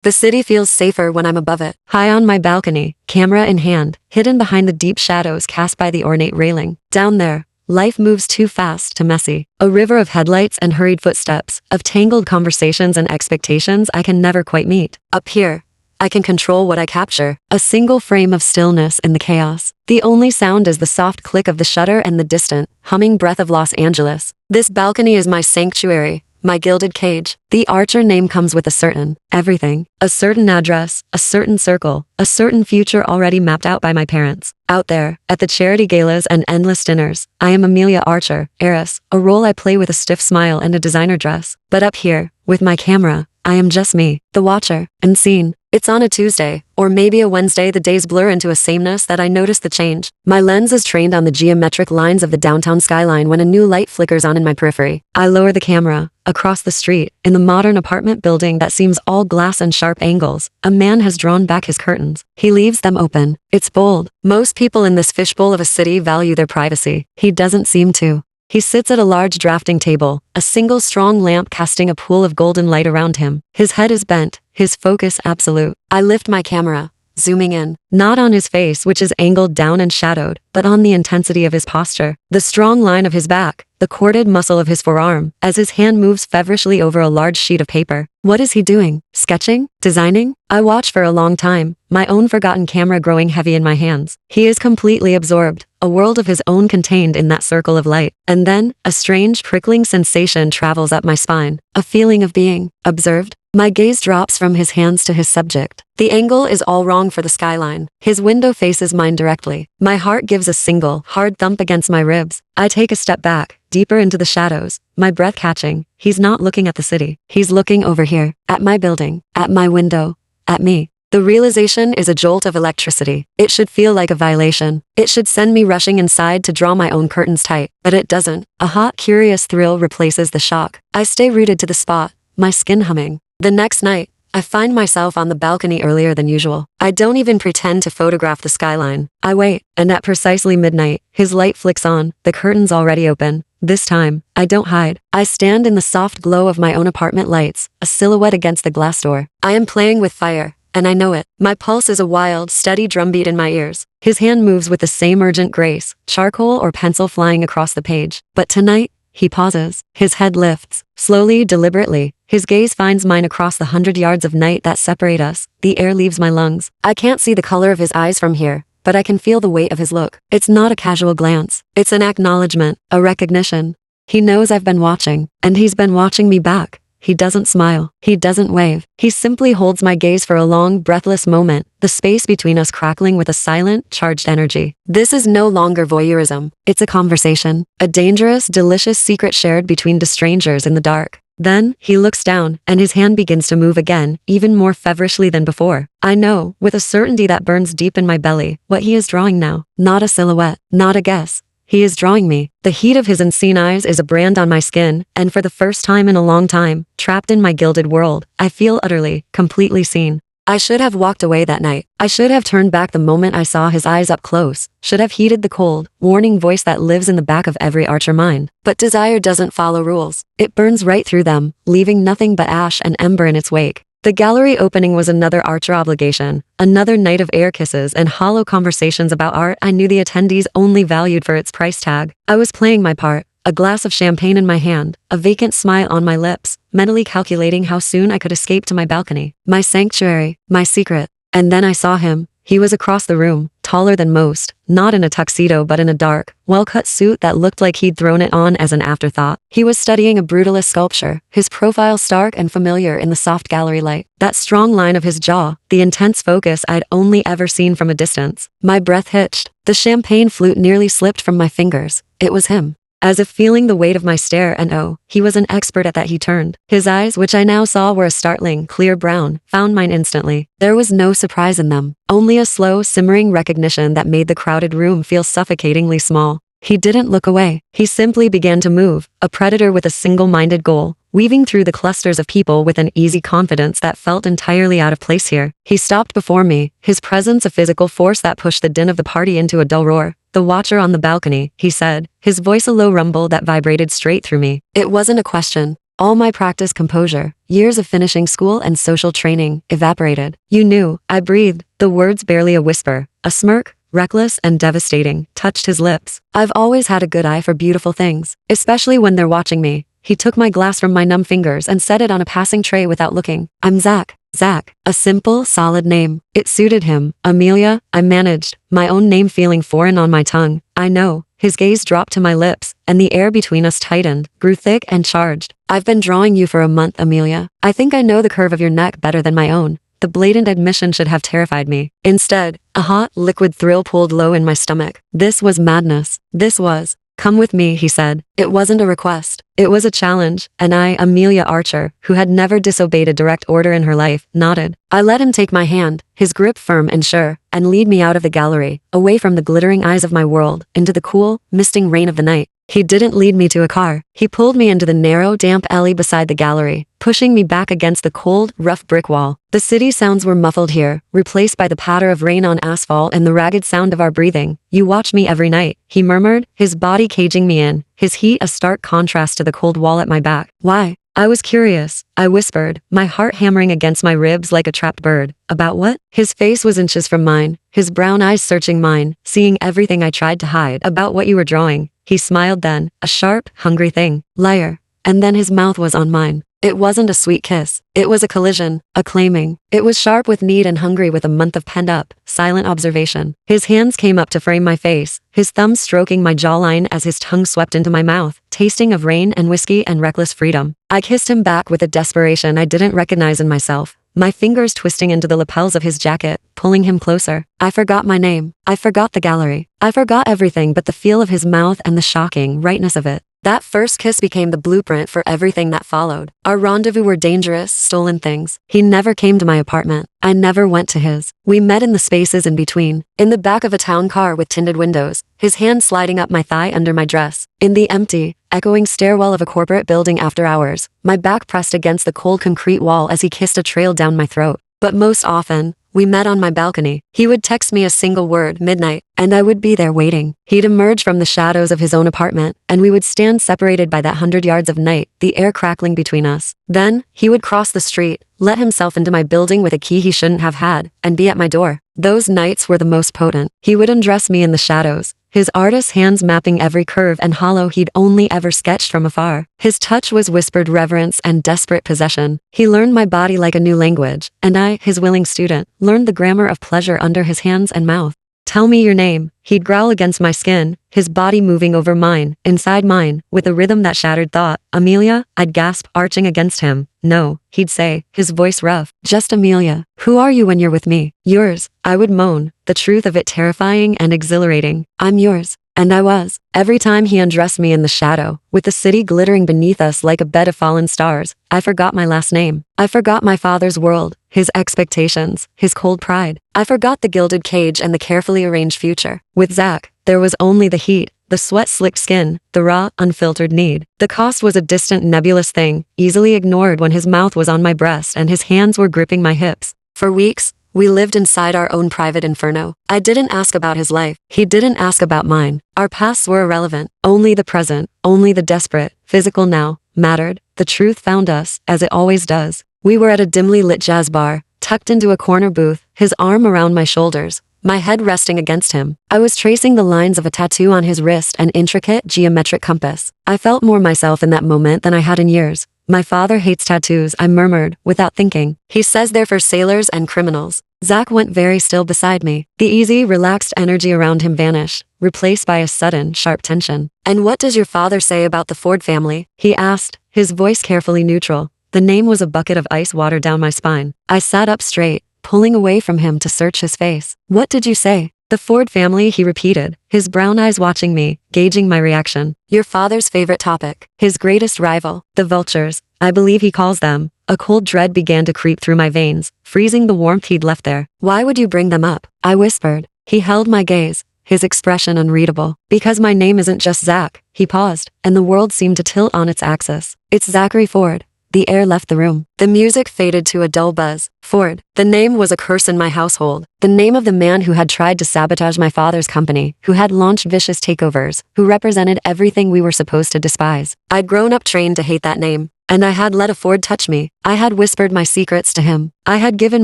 The city feels safer when I'm above it. High on my balcony, camera in hand, hidden behind the deep shadows cast by the ornate railing. Down there, life moves too fast to messy. A river of headlights and hurried footsteps, of tangled conversations and expectations I can never quite meet. Up here, I can control what I capture. A single frame of stillness in the chaos. The only sound is the soft click of the shutter and the distant, humming breath of Los Angeles. This balcony is my sanctuary, my gilded cage. The Archer name comes with a certain everything. A certain address, a certain circle, a certain future already mapped out by my parents. Out there, at the charity galas and endless dinners, I am Amelia Archer, heiress, a role I play with a stiff smile and a designer dress. But up here, with my camera, I am just me, the watcher, unseen. It's on a Tuesday, or maybe a Wednesday. The days blur into a sameness that I notice the change. My lens is trained on the geometric lines of the downtown skyline when a new light flickers on in my periphery. I lower the camera. Across the street, in the modern apartment building that seems all glass and sharp angles, a man has drawn back his curtains. He leaves them open. It's bold. Most people in this fishbowl of a city value their privacy. He doesn't seem to. He sits at a large drafting table, a single strong lamp casting a pool of golden light around him. His head is bent, his focus absolute. I lift my camera, zooming in, not on his face, which is angled down and shadowed, but on the intensity of his posture, the strong line of his back, the corded muscle of his forearm, as his hand moves feverishly over a large sheet of paper. What is he doing? Sketching? Designing? I watch for a long time, my own forgotten camera growing heavy in my hands. He is completely absorbed, a world of his own contained in that circle of light. And then, a strange prickling sensation travels up my spine, a feeling of being observed. My gaze drops from his hands to his subject. The angle is all wrong for the skyline. His window faces mine directly. My heart gives a single, hard thump against my ribs. I take a step back, deeper into the shadows, my breath catching. He's not looking at the city. He's looking over here, at my building, at my window, at me. The realization is a jolt of electricity. It should feel like a violation. It should send me rushing inside to draw my own curtains tight. But it doesn't. A hot, curious thrill replaces the shock. I stay rooted to the spot, my skin humming. The next night, I find myself on the balcony earlier than usual. I don't even pretend to photograph the skyline. I wait, and at precisely midnight, his light flicks on, the curtains already open. This time, I don't hide. I stand in the soft glow of my own apartment lights, a silhouette against the glass door. I am playing with fire, and I know it. My pulse is a wild, steady drumbeat in my ears. His hand moves with the same urgent grace, charcoal or pencil flying across the page. But tonight, he pauses. His head lifts, slowly, deliberately. His gaze finds mine across the 100 yards of night that separate us. The air leaves my lungs. I can't see the color of his eyes from here, but I can feel the weight of his look. It's not a casual glance. It's an acknowledgement, a recognition. He knows I've been watching, and he's been watching me back. He doesn't smile. He doesn't wave. He simply holds my gaze for a long, breathless moment, the space between us crackling with a silent, charged energy. This is no longer voyeurism. It's a conversation, a dangerous, delicious secret shared between strangers in the dark. Then, he looks down, and his hand begins to move again, even more feverishly than before. I know, with a certainty that burns deep in my belly, what he is drawing now. Not a silhouette, not a guess. He is drawing me. The heat of his unseen eyes is a brand on my skin, and for the first time in a long time, trapped in my gilded world, I feel utterly, completely seen. I should have walked away that night. I should have turned back the moment I saw his eyes up close, should have heeded the cold, warning voice that lives in the back of every Archer mind. But desire doesn't follow rules. It burns right through them, leaving nothing but ash and ember in its wake. The gallery opening was another Archer obligation, another night of air kisses and hollow conversations about art I knew the attendees only valued for its price tag. I was playing my part, a glass of champagne in my hand, a vacant smile on my lips, mentally calculating how soon I could escape to my balcony, my sanctuary, my secret. And then I saw him. He was across the room, taller than most, not in a tuxedo but in a dark, well-cut suit that looked like he'd thrown it on as an afterthought. He was studying a brutalist sculpture, his profile stark and familiar in the soft gallery light. That strong line of his jaw, the intense focus I'd only ever seen from a distance. My breath hitched. The champagne flute nearly slipped from my fingers. It was him. As if feeling the weight of my stare, and oh, he was an expert at that. He turned. His eyes, which I now saw were a startling, clear brown, found mine instantly. There was no surprise in them, only a slow, simmering recognition that made the crowded room feel suffocatingly small. He didn't look away. He simply began to move, a predator with a single-minded goal, weaving through the clusters of people with an easy confidence that felt entirely out of place here. He stopped before me, his presence a physical force that pushed the din of the party into a dull roar. "The watcher on the balcony," he said, his voice a low rumble that vibrated straight through me. It wasn't a question. All my practice composure, years of finishing school and social training, evaporated. You knew, I breathed, the words barely a whisper, a smirk, reckless and devastating, touched his lips. I've always had a good eye for beautiful things, especially when they're watching me. He took my glass from my numb fingers and set it on a passing tray without looking. I'm Zach. Zach. A simple, solid name. It suited him. Amelia, I managed, my own name feeling foreign on my tongue. I know. His gaze dropped to my lips, and the air between us tightened, grew thick and charged. I've been drawing you for a month, Amelia. I think I know the curve of your neck better than my own. The blatant admission should have terrified me. Instead, a hot, liquid thrill pulled low in my stomach. This was madness. This was. Come with me, he said. It wasn't a request. It was a challenge, and I, Amelia Archer, who had never disobeyed a direct order in her life, nodded. I let him take my hand, his grip firm and sure, and lead me out of the gallery, away from the glittering eyes of my world, into the cool, misting rain of the night. He didn't lead me to a car. He pulled me into the narrow, damp alley beside the gallery, pushing me back against the cold, rough brick wall. The city sounds were muffled here, replaced by the patter of rain on asphalt and the ragged sound of our breathing. You watch me every night, he murmured, his body caging me in, his heat a stark contrast to the cold wall at my back. Why? I was curious. I whispered, my heart hammering against my ribs like a trapped bird. About what? His face was inches from mine, his brown eyes searching mine, seeing everything I tried to hide. About what you were drawing. He smiled then, a sharp, hungry thing. Liar. And then his mouth was on mine. It wasn't a sweet kiss. It was a collision, a claiming. It was sharp with need and hungry with a month of pent-up, silent observation. His hands came up to frame my face, his thumbs stroking my jawline as his tongue swept into my mouth, tasting of rain and whiskey and reckless freedom. I kissed him back with a desperation I didn't recognize in myself, my fingers twisting into the lapels of his jacket, pulling him closer. I forgot my name. I forgot the gallery. I forgot everything but the feel of his mouth and the shocking rightness of it. That first kiss became the blueprint for everything that followed. Our rendezvous were dangerous, stolen things. He never came to my apartment. I never went to his. We met in the spaces in between. In the back of a town car with tinted windows, his hand sliding up my thigh under my dress. In the empty, echoing stairwell of a corporate building after hours, my back pressed against the cold concrete wall as he kissed a trail down my throat. But most often, we met on my balcony. He would text me a single word, midnight, and I would be there waiting. He'd emerge from the shadows of his own apartment, and we would stand separated by that 100 yards of night, the air crackling between us. Then, he would cross the street, let himself into my building with a key he shouldn't have had, and be at my door. Those nights were the most potent. He would undress me in the shadows, his artist's hands mapping every curve and hollow he'd only ever sketched from afar. His touch was whispered reverence and desperate possession. He learned my body like a new language, and I, his willing student, learned the grammar of pleasure under his hands and mouth. Tell me your name. He'd growl against my skin, his body moving over mine, inside mine, with a rhythm that shattered thought. Amelia? I'd gasp, arching against him. No, he'd say, his voice rough. Just Amelia. Who are you when you're with me? Yours. I would moan, the truth of it terrifying and exhilarating. I'm yours. And I was. Every time he undressed me in the shadow, with the city glittering beneath us like a bed of fallen stars, I forgot my last name. I forgot my father's world, his expectations, his cold pride. I forgot the gilded cage and the carefully arranged future. With Zach, there was only the heat, the sweat-slicked skin, the raw, unfiltered need. The cost was a distant, nebulous thing, easily ignored when his mouth was on my breast and his hands were gripping my hips. For weeks, we lived inside our own private inferno. I didn't ask about his life. He didn't ask about mine. Our pasts were irrelevant. Only the present, only the desperate, physical now, mattered. The truth found us, as it always does. We were at a dimly lit jazz bar, tucked into a corner booth, his arm around my shoulders, my head resting against him. I was tracing the lines of a tattoo on his wrist, an intricate, geometric compass. I felt more myself in that moment than I had in years. My father hates tattoos, I murmured, without thinking. He says they're for sailors and criminals. Zach went very still beside me. The easy, relaxed energy around him vanished, replaced by a sudden, sharp tension. And what does your father say about the Ford family? He asked, his voice carefully neutral. The name was a bucket of ice water down my spine. I sat up straight, pulling away from him to search his face. What did you say? The Ford family, he repeated, his brown eyes watching me, gauging my reaction. Your father's favorite topic. His greatest rival. The vultures, I believe he calls them. A cold dread began to creep through my veins, freezing the warmth he'd left there. Why would you bring them up? I whispered. He held my gaze, his expression unreadable. Because my name isn't just Zach. He paused, and the world seemed to tilt on its axis. It's Zachary Ford. The air left the room. The music faded to a dull buzz. Ford. The name was a curse in my household. The name of the man who had tried to sabotage my father's company, who had launched vicious takeovers, who represented everything we were supposed to despise. I'd grown up trained to hate that name. And I had let a Ford touch me. I had whispered my secrets to him. I had given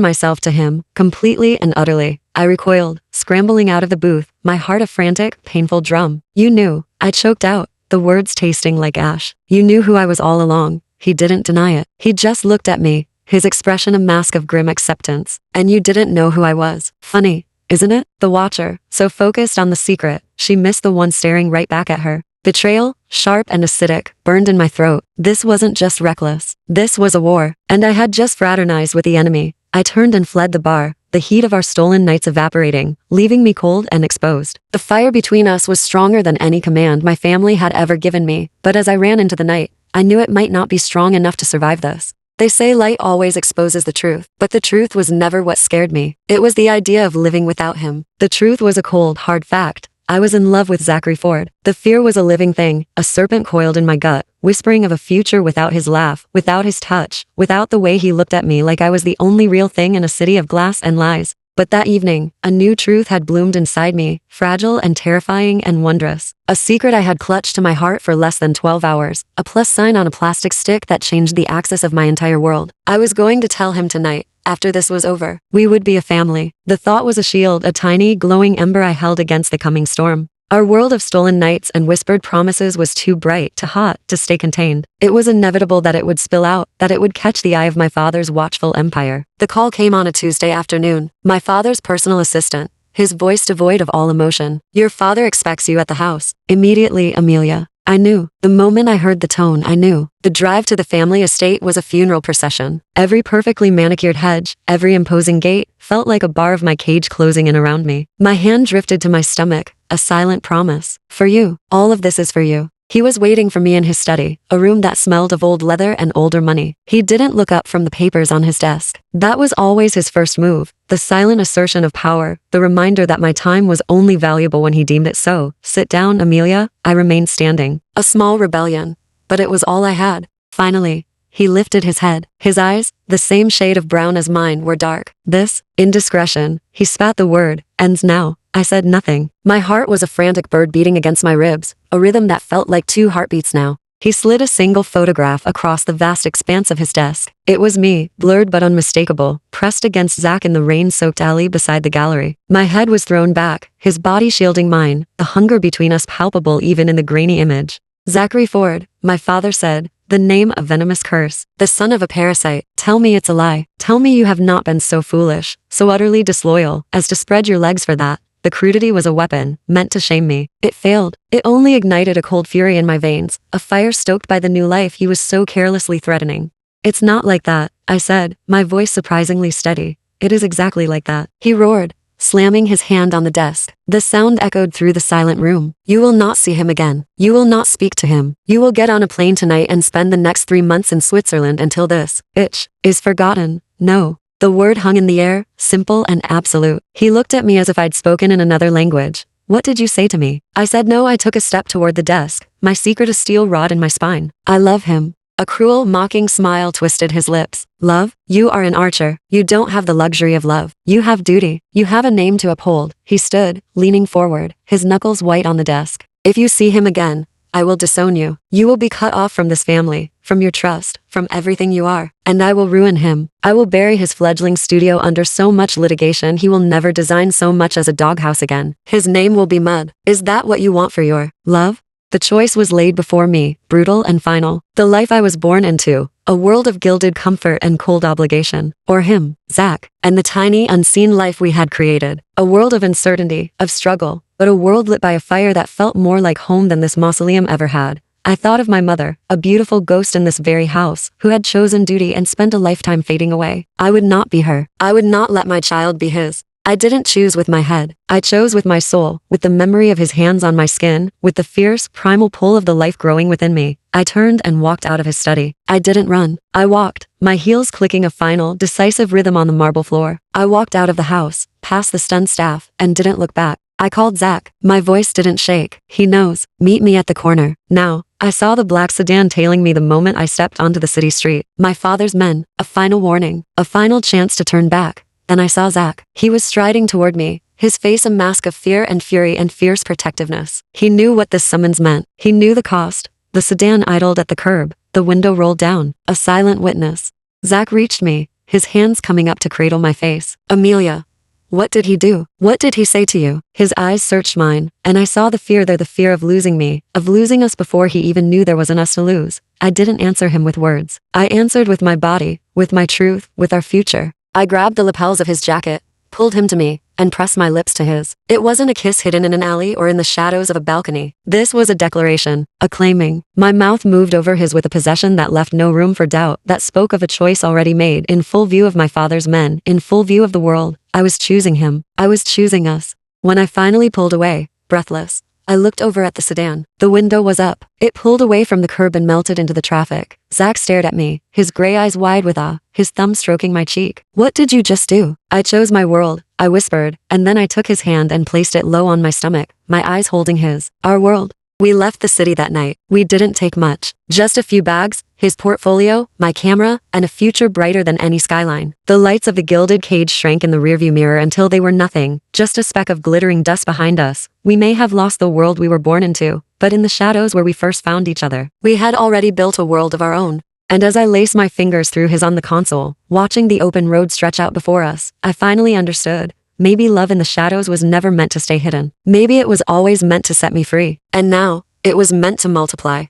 myself to him, completely and utterly. I recoiled, scrambling out of the booth, my heart a frantic, painful drum. You knew. I choked out, the words tasting like ash. You knew who I was all along. He didn't deny it. He just looked at me, his expression a mask of grim acceptance. And you didn't know who I was. Funny, isn't it? The watcher, so focused on the secret, she missed the one staring right back at her. Betrayal, sharp and acidic, burned in my throat. This wasn't just reckless. This was a war. And I had just fraternized with the enemy. I turned and fled the bar, the heat of our stolen nights evaporating, leaving me cold and exposed. The fire between us was stronger than any command my family had ever given me, but as I ran into the night, I knew it might not be strong enough to survive this. They say light always exposes the truth, but the truth was never what scared me. It was the idea of living without him. The truth was a cold, hard fact. I was in love with Zachary Ford. The fear was a living thing, a serpent coiled in my gut, whispering of a future without his laugh, without his touch, without the way he looked at me like I was the only real thing in a city of glass and lies. But that evening, a new truth had bloomed inside me, fragile and terrifying and wondrous. A secret I had clutched to my heart for less than 12 hours, a plus sign on a plastic stick that changed the axis of my entire world. I was going to tell him tonight. After this was over, we would be a family. The thought was a shield, a tiny, glowing ember I held against the coming storm. Our world of stolen nights and whispered promises was too bright, too hot, to stay contained. It was inevitable that it would spill out, that it would catch the eye of my father's watchful empire. The call came on a Tuesday afternoon. My father's personal assistant, his voice devoid of all emotion. Your father expects you at the house. Immediately, Amelia. I knew. The moment I heard the tone, I knew. The drive to the family estate was a funeral procession. Every perfectly manicured hedge, every imposing gate, felt like a bar of my cage closing in around me. My hand drifted to my stomach, a silent promise. For you. All of this is for you. He was waiting for me in his study, a room that smelled of old leather and older money. He didn't look up from the papers on his desk. That was always his first move, the silent assertion of power, the reminder that my time was only valuable when he deemed it so. Sit down, Amelia. I remained standing. A small rebellion, but it was all I had. Finally, he lifted his head. His eyes, the same shade of brown as mine, were dark. This, indiscretion, he spat the word, ends now. I said nothing. My heart was a frantic bird beating against my ribs, a rhythm that felt like 2 heartbeats now. He slid a single photograph across the vast expanse of his desk. It was me, blurred but unmistakable, pressed against Zach in the rain-soaked alley beside the gallery. My head was thrown back, his body shielding mine, the hunger between us palpable even in the grainy image. Zachary Ford, my father said, the name a venomous curse, the son of a parasite. Tell me it's a lie. Tell me you have not been so foolish, so utterly disloyal, as to spread your legs for that. The crudity was a weapon, meant to shame me. It failed. It only ignited a cold fury in my veins, a fire stoked by the new life he was so carelessly threatening. It's not like that, I said, my voice surprisingly steady. It is exactly like that. He roared, slamming his hand on the desk. The sound echoed through the silent room. You will not see him again. You will not speak to him. You will get on a plane tonight and spend the next 3 months in Switzerland until this itch is forgotten. No. The word hung in the air, simple and absolute. He looked at me as if I'd spoken in another language. What did you say to me? I said no. I took a step toward the desk, my secret a steel rod in my spine. I love him. A cruel, mocking smile twisted his lips. Love? You are an Archer. You don't have the luxury of love. You have duty. You have a name to uphold. He stood, leaning forward, his knuckles white on the desk. If you see him again, I will disown you. You will be cut off from this family, from your trust, from everything you are. And I will ruin him. I will bury his fledgling studio under so much litigation he will never design so much as a doghouse again. His name will be mud. Is that what you want for your love? The choice was laid before me, brutal and final. The life I was born into, a world of gilded comfort and cold obligation. Or him, Zach, and the tiny, unseen life we had created. A world of uncertainty, of struggle, but a world lit by a fire that felt more like home than this mausoleum ever had. I thought of my mother, a beautiful ghost in this very house, who had chosen duty and spent a lifetime fading away. I would not be her. I would not let my child be his. I didn't choose with my head. I chose with my soul, with the memory of his hands on my skin, with the fierce, primal pull of the life growing within me. I turned and walked out of his study. I didn't run. I walked, my heels clicking a final, decisive rhythm on the marble floor. I walked out of the house, past the stunned staff, and didn't look back. I called Zach. My voice didn't shake. He knows. Meet me at the corner. Now. I saw the black sedan tailing me the moment I stepped onto the city street. My father's men. A final warning. A final chance to turn back. Then I saw Zach. He was striding toward me, his face a mask of fear and fury and fierce protectiveness. He knew what this summons meant. He knew the cost. The sedan idled at the curb. The window rolled down, a silent witness. Zach reached me, his hands coming up to cradle my face. Amelia. What did he do? What did he say to you? His eyes searched mine, and I saw the fear there, the fear of losing me, of losing us before he even knew there was an us to lose. I didn't answer him with words. I answered with my body, with my truth, with our future. I grabbed the lapels of his jacket, pulled him to me, and pressed my lips to his. It wasn't a kiss hidden in an alley or in the shadows of a balcony. This was a declaration, a claiming. My mouth moved over his with a possession that left no room for doubt, that spoke of a choice already made, in full view of my father's men, in full view of the world. I was choosing him. I was choosing us. When I finally pulled away, breathless, I looked over at the sedan. The window was up. It pulled away from the curb and melted into the traffic. Zach stared at me, his gray eyes wide with awe, his thumb stroking my cheek. What did you just do? I chose my world, I whispered, and then I took his hand and placed it low on my stomach, my eyes holding his. Our world. We left the city that night. We didn't take much. Just a few bags, his portfolio, my camera, and a future brighter than any skyline. The lights of the gilded cage shrank in the rearview mirror until they were nothing, just a speck of glittering dust behind us. We may have lost the world we were born into, but in the shadows where we first found each other, we had already built a world of our own. And as I laced my fingers through his on the console, watching the open road stretch out before us, I finally understood. Maybe love in the shadows was never meant to stay hidden. Maybe it was always meant to set me free. And now, it was meant to multiply.